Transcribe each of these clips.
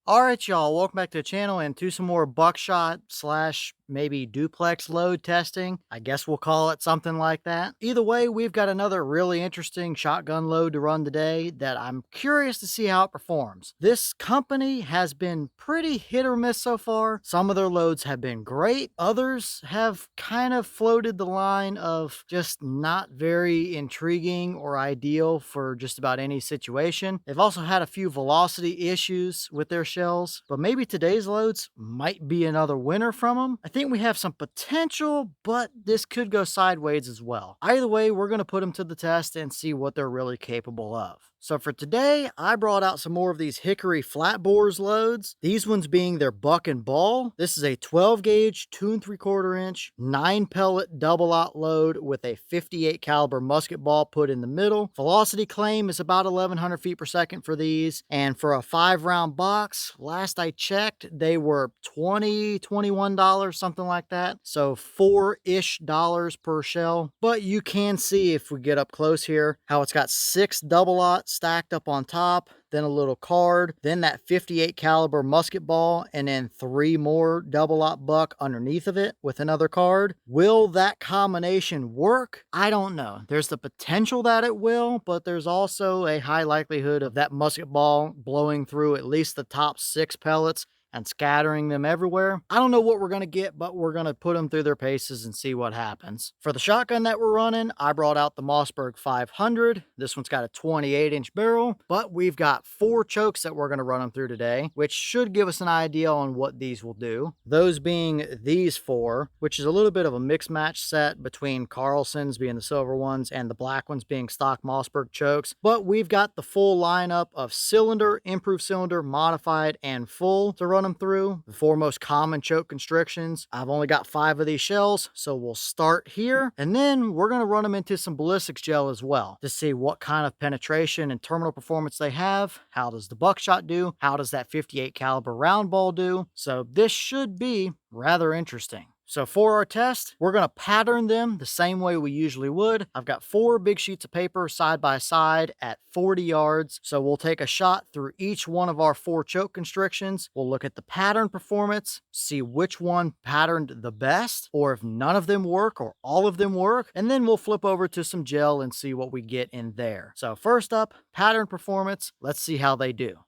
All right, y'all, welcome back to the channel and to some more buckshot slash maybe duplex load testing. I guess we'll call it something like that. Either way, we've got another really interesting shotgun load to run today that I'm curious to see how it performs. This company has been pretty hit or miss so far. Some of their loads have been great. Others have kind of floated the line of just not very intriguing or ideal for just about any situation. They've also had a few velocity issues with their shells, but maybe today's loads might be another winner from them. I think we have some potential, but this could go sideways as well. Either way, we're going to put them to the test and see what they're really capable of. So for today, I brought out some more of these Hickory Flat Boars loads. These ones being their buck and ball. This is a 12 gauge, 2 3/4 inch, 9 pellet double aught load with a 58 caliber musket ball put in the middle. Velocity claim is about 1100 feet per second for these. And for a 5-round box, last I checked, they were $20, $21, something like that. So $4-ish per shell. But you can see if we get up close here, how it's got 6 double aught stacked up on top, then a little card, then that 58 caliber musket ball, and then 3 more double aught buck underneath of it with another card. Will that combination work? I don't know. There's the potential that it will, but there's also a high likelihood of that musket ball blowing through at least the top 6 pellets and scattering them everywhere. I don't know what we're going to get, but we're going to put them through their paces and see what happens. For the shotgun that we're running, I brought out the Mossberg 500. This one's got a 28-inch barrel, but we've got 4 chokes that we're going to run them through today, which should give us an idea on what these will do. Those being these 4, which is a little bit of a mix match set between Carlson's being the silver ones and the black ones being stock Mossberg chokes. But we've got the full lineup of cylinder, improved cylinder, modified, and full to run them through. The 4 most common choke constrictions. I've only got 5 of these shells, so we'll start here, and then we're going to run them into some ballistics gel as well to see what kind of penetration and terminal performance they have. How does the buckshot do? How does that 58 caliber round ball do? So this should be rather interesting. So for our test, we're going to pattern them the same way we usually would. I've got 4 big sheets of paper side by side at 40 yards. So we'll take a shot through each one of our 4 choke constrictions. We'll look at the pattern performance, see which one patterned the best, or if none of them work or all of them work. And then we'll flip over to some gel and see what we get in there. So first up, pattern performance. Let's see how they do.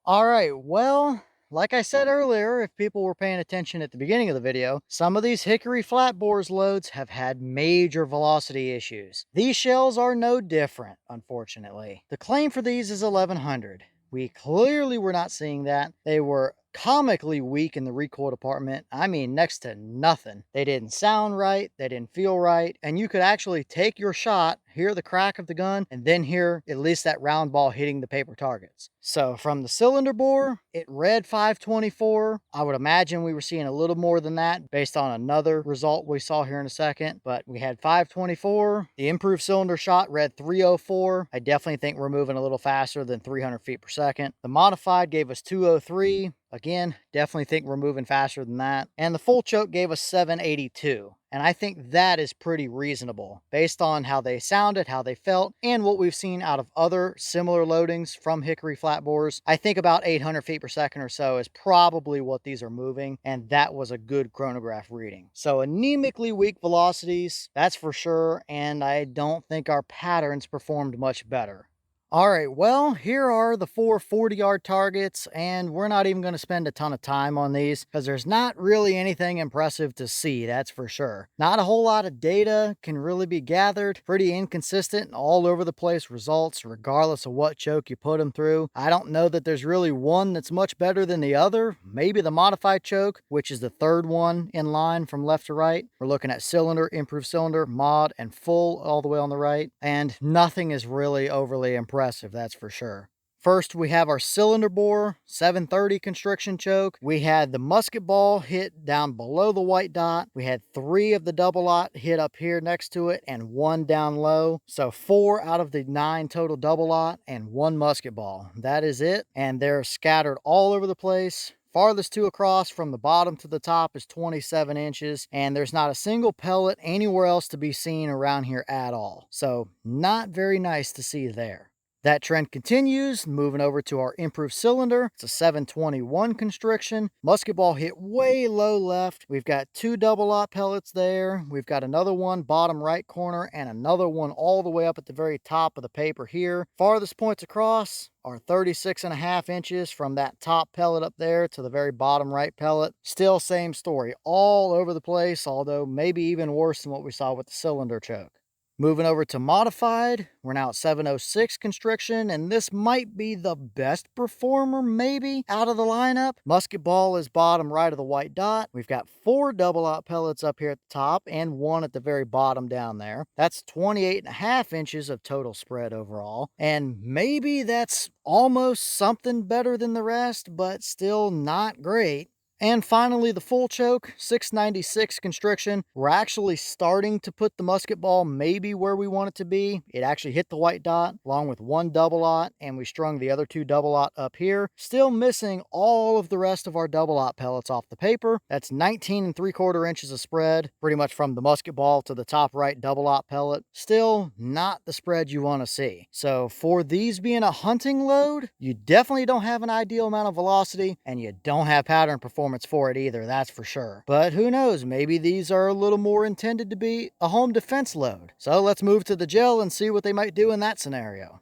All right, well, like I said earlier, if people were paying attention at the beginning of the video, some of these Hickory Flat Boars loads have had major velocity issues. These shells are no different, unfortunately. The claim for these is 1100. We clearly were not seeing that. They were comically weak in the recoil department. I mean, next to nothing. They didn't sound right, they didn't feel right, and you could actually take your shot, hear the crack of the gun, and then hear at least that round ball hitting the paper targets. So from the cylinder bore, it read 524. I would imagine we were seeing a little more than that based on another result we saw here in a second, but we had 524. The improved cylinder shot read 304. I definitely think we're moving a little faster than 300 feet per second. The modified gave us 203. Again, definitely think we're moving faster than that. And the full choke gave us 782. And I think that is pretty reasonable based on how they sounded, how they felt, and what we've seen out of other similar loadings from Hickory Flat Boars. I think about 800 feet per second or so is probably what these are moving, and that was a good chronograph reading. So anemically weak velocities, that's for sure, and I don't think our patterns performed much better. All right, well, here are the 4 40-yard targets, and we're not even going to spend a ton of time on these because there's not really anything impressive to see, that's for sure. Not a whole lot of data can really be gathered. Pretty inconsistent, all over the place results, regardless of what choke you put them through. I don't know that there's really one that's much better than the other. Maybe the modified choke, which is the 3rd one in line from left to right. We're looking at cylinder, improved cylinder, mod, and full all the way on the right, and nothing is really overly impressive, that's for sure. First, we have our cylinder bore 730 constriction choke. We had the musket ball hit down below the white dot. We had 3 of the double lot hit up here next to it and 1 down low. So 4 out of the 9 total double lot and 1 musket ball. That is it. And they're scattered all over the place. Farthest 2 across from the bottom to the top is 27 inches, and there's not a single pellet anywhere else to be seen around here at all. So not very nice to see there. That trend continues, moving over to our improved cylinder. It's a 721 constriction. Musket ball hit way low left. We've got 2 double lot pellets there. We've got another one bottom right corner and another one all the way up at the very top of the paper here. Farthest points across are 36.5 inches from that top pellet up there to the very bottom right pellet. Still same story, all over the place, although maybe even worse than what we saw with the cylinder choke. Moving over to modified, we're now at 706 constriction, and this might be the best performer maybe out of the lineup. Musket ball is bottom right of the white dot. We've got 4 double out pellets up here at the top and 1 at the very bottom down there. That's 28.5 inches of total spread overall, and maybe that's almost something better than the rest, but still not great. And finally, the full choke, 696 constriction. We're actually starting to put the musket ball maybe where we want it to be. It actually hit the white dot along with 1 double aught, and we strung the other 2 double aught up here. Still missing all of the rest of our double aught pellets off the paper. That's 19 3/4 inches of spread, pretty much from the musket ball to the top right double aught pellet. Still not the spread you want to see. So for these being a hunting load, you definitely don't have an ideal amount of velocity, and you don't have pattern performance for it either, that's for sure. But who knows, maybe these are a little more intended to be a home defense load. So let's move to the gel and see what they might do in that scenario.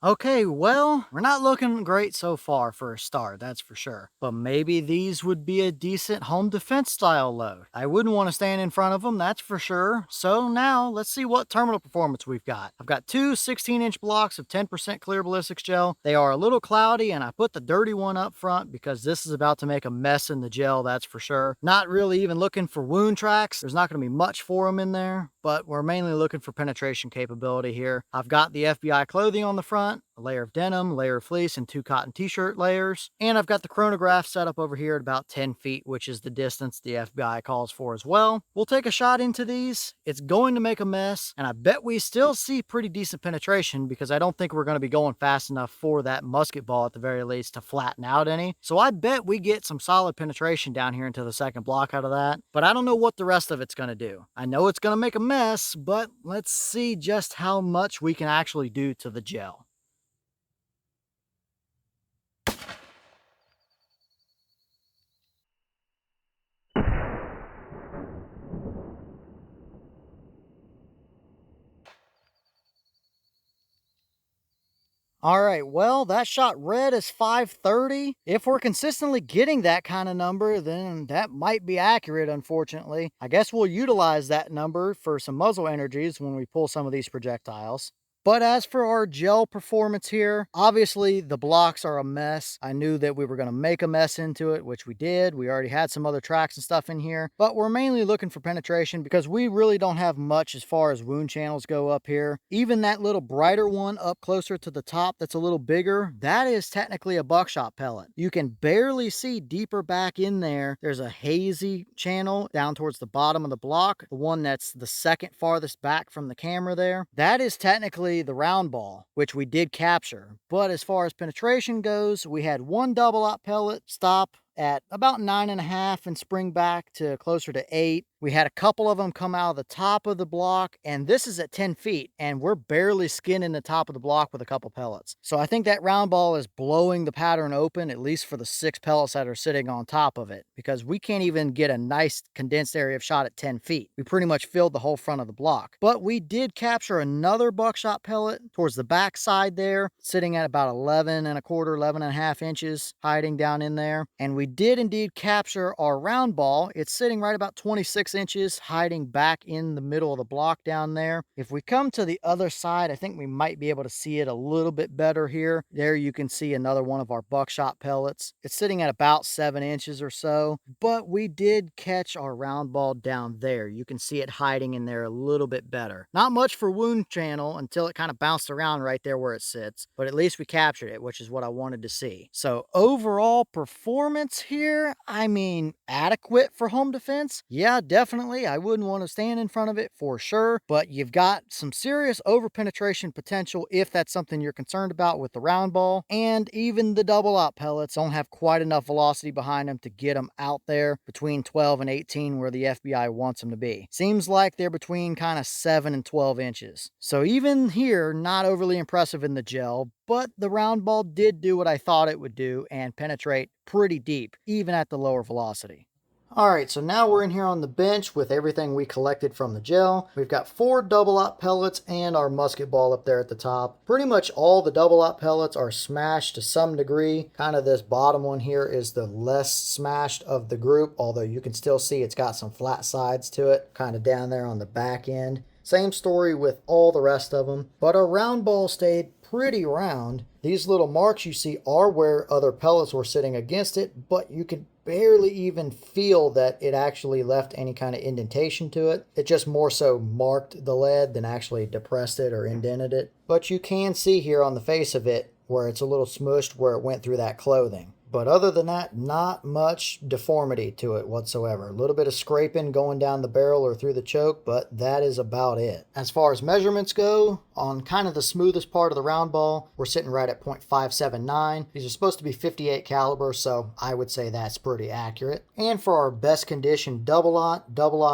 Okay, well, we're not looking great so far for a start, that's for sure. But maybe these would be a decent home defense style load. I wouldn't want to stand in front of them, that's for sure. So now, let's see what terminal performance we've got. I've got 2 16-inch blocks of 10% clear ballistics gel. They are a little cloudy, and I put the dirty one up front because this is about to make a mess in the gel, that's for sure. Not really even looking for wound tracks. There's not going to be much for them in there, but we're mainly looking for penetration capability here. I've got the FBI clothing on the front, a layer of denim, layer of fleece, and 2 cotton t-shirt layers. And I've got the chronograph set up over here at about 10 feet, which is the distance the FBI calls for as well. We'll take a shot into these. It's going to make a mess, and I bet we still see pretty decent penetration because I don't think we're going to be going fast enough for that musket ball at the very least to flatten out any. So I bet we get some solid penetration down here into the second block out of that, but I don't know what the rest of it's going to do. I know it's going to make a mess, but let's see just how much we can actually do to the gel. All right, well, that shot red is 530. If we're consistently getting that kind of number, then that might be accurate, unfortunately. I guess we'll utilize that number for some muzzle energies when we pull some of these projectiles. But as for our gel performance here, obviously the blocks are a mess. I knew that we were going to make a mess into it, which we did. We already had some other tracks and stuff in here, but we're mainly looking for penetration because we really don't have much as far as wound channels go up here. Even that little brighter one up closer to the top that's a little bigger, that is technically a buckshot pellet. You can barely see deeper back in there. There's a hazy channel down towards the bottom of the block, the one that's the second farthest back from the camera there. That is technically the round ball, which we did capture. But as far as penetration goes, we had 1 double aught pellet stop at about 9.5 and spring back to closer to 8. We had a couple of them come out of the top of the block, and this is at 10 feet, and we're barely skinning the top of the block with a couple pellets. So I think that round ball is blowing the pattern open, at least for the 6 pellets that are sitting on top of it, because we can't even get a nice condensed area of shot at 10 feet. We pretty much filled the whole front of the block. But we did capture another buckshot pellet towards the back side there, sitting at about 11 1/4, 11.5 inches, hiding down in there. And we we did indeed capture our round ball. It's sitting right about 26 inches, hiding back in the middle of the block down there. If we come to the other side, I think we might be able to see it a little bit better here. There you can see another one of our buckshot pellets. It's sitting at about 7 inches or so, but we did catch our round ball down there. You can see it hiding in there a little bit better. Not much for wound channel until it kind of bounced around right there where it sits, but at least we captured it, which is what I wanted to see. So overall performance here, I mean, adequate for home defense. Yeah, definitely. I wouldn't want to stand in front of it for sure, but you've got some serious over penetration potential if that's something you're concerned about with the round ball. And even the double aught pellets don't have quite enough velocity behind them to get them out there between 12 and 18 where the FBI wants them to be. Seems like they're between kind of 7 and 12 inches. So even here, not overly impressive in the gel, but the round ball did do what I thought it would do and penetrate pretty deep, even at the lower velocity. All right, so now we're in here on the bench with everything we collected from the gel. We've got 4 double aught pellets and our musket ball up there at the top. Pretty much all the double aught pellets are smashed to some degree. Kind of this bottom one here is the less smashed of the group, although you can still see it's got some flat sides to it, kind of down there on the back end. Same story with all the rest of them, but our round ball stayed pretty round. These little marks you see are where other pellets were sitting against it, but you can barely even feel that it actually left any kind of indentation to it. It just more so marked the lead than actually depressed it or indented it. But you can see here on the face of it where it's a little smushed where it went through that clothing. But other than that, not much deformity to it whatsoever. A little bit of scraping going down the barrel or through the choke, but that is about it. As far as measurements go, on kind of the smoothest part of the round ball, we're sitting right at .579. These are supposed to be 58 caliber, so I would say that's pretty accurate. And for our best condition double aught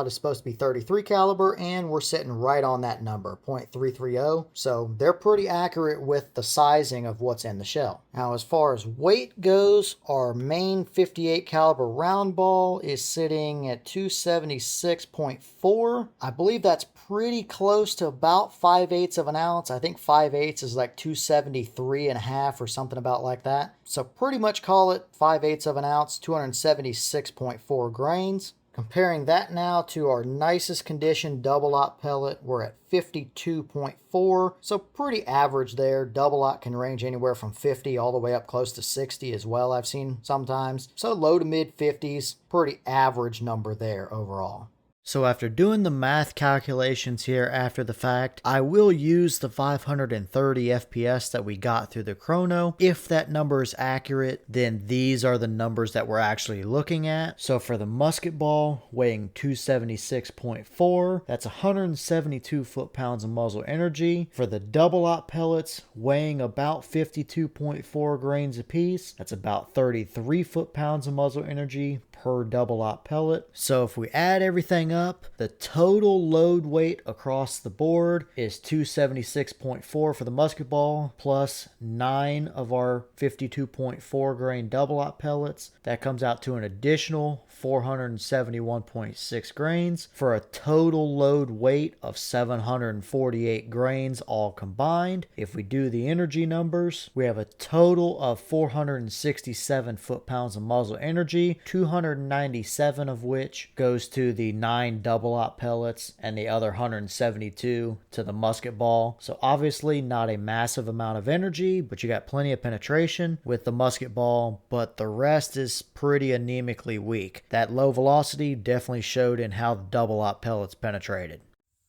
is supposed to be 33 caliber, and we're sitting right on that number, .330. So they're pretty accurate with the sizing of what's in the shell. Now, as far as weight goes, our main 58 caliber round ball is sitting at 276.4. I believe that's pretty close to about 5/8 of an ounce. I think 5/8 is like 273 and a half or something about like that. So pretty much call it 5/8 of an ounce, 276.4 grains. Comparing that now to our nicest condition double aught pellet, we're at 52.4, so pretty average there. Double aught can range anywhere from 50 all the way up close to 60 as well, I've seen sometimes. So low to mid 50s, pretty average number there overall. So after doing the math calculations here after the fact, I will use the 530 FPS that we got through the chrono. If that number is accurate, then these are the numbers that we're actually looking at. So for the musket ball, weighing 276.4, that's 172 foot-pounds of muzzle energy. For the double aught pellets, weighing about 52.4 grains apiece, that's about 33 foot-pounds of muzzle energy per double aught pellet. So if we add everything up, the total load weight across the board is 276.4 for the musket ball plus 9 of our 52.4 grain double aught pellets. That comes out to an additional 471.6 grains for a total load weight of 748 grains all combined. If we do the energy numbers, we have a total of 467 foot-pounds of muzzle energy, 297 of which goes to the 9 double aught pellets and the other 172 to the musket ball. So obviously not a massive amount of energy, but you got plenty of penetration with the musket ball, but the rest is pretty anemically weak. That low velocity definitely showed in how the double aught pellets penetrated.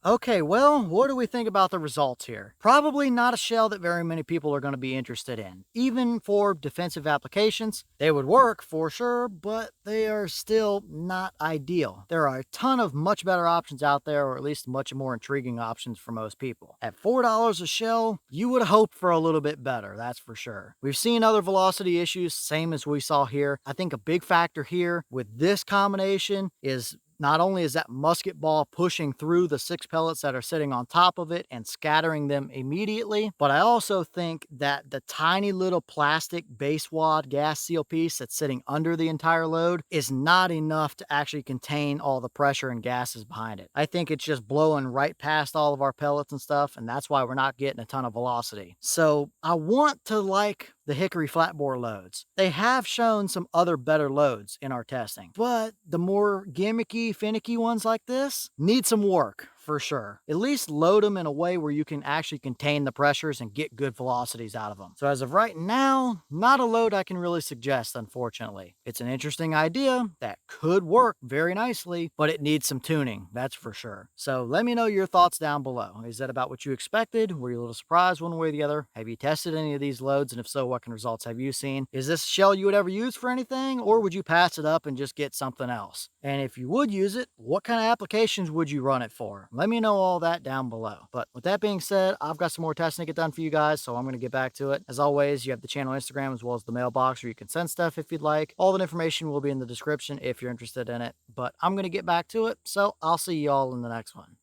Okay, well, what do we think about the results here? Probably not a shell that very many people are going to be interested in. Even for defensive applications, they would work for sure, but they are still not ideal. There are a ton of much better options out there, or at least much more intriguing options for most people. At $4 a shell, you would hope for a little bit better, that's for sure. We've seen other velocity issues, same as we saw here. I think a big factor here with this combination is not only is that musket ball pushing through the 6 pellets that are sitting on top of it and scattering them immediately, but I also think that the tiny little plastic base wad gas seal piece that's sitting under the entire load is not enough to actually contain all the pressure and gases behind it. I think it's just blowing right past all of our pellets and stuff, and that's why we're not getting a ton of velocity. So I want to like the Hickory Flat Boar loads. They have shown some other better loads in our testing, but the more gimmicky, finicky ones like this need some work for sure. At least load them in a way where you can actually contain the pressures and get good velocities out of them. So as of right now, not a load I can really suggest, unfortunately. It's an interesting idea that could work very nicely, but it needs some tuning, that's for sure. So let me know your thoughts down below. Is that about what you expected? Were you a little surprised one way or the other? Have you tested any of these loads? And if so, what kind of results have you seen? Is this a shell you would ever use for anything, or would you pass it up and just get something else? And if you would use it, what kind of applications would you run it for? Let me know all that down below. But with that being said, I've got some more testing to get done for you guys, so I'm going to get back to it. As always, you have the channel Instagram as well as the mailbox where you can send stuff if you'd like. All the information will be in the description if you're interested in it. But I'm going to get back to it, so I'll see you all in the next one.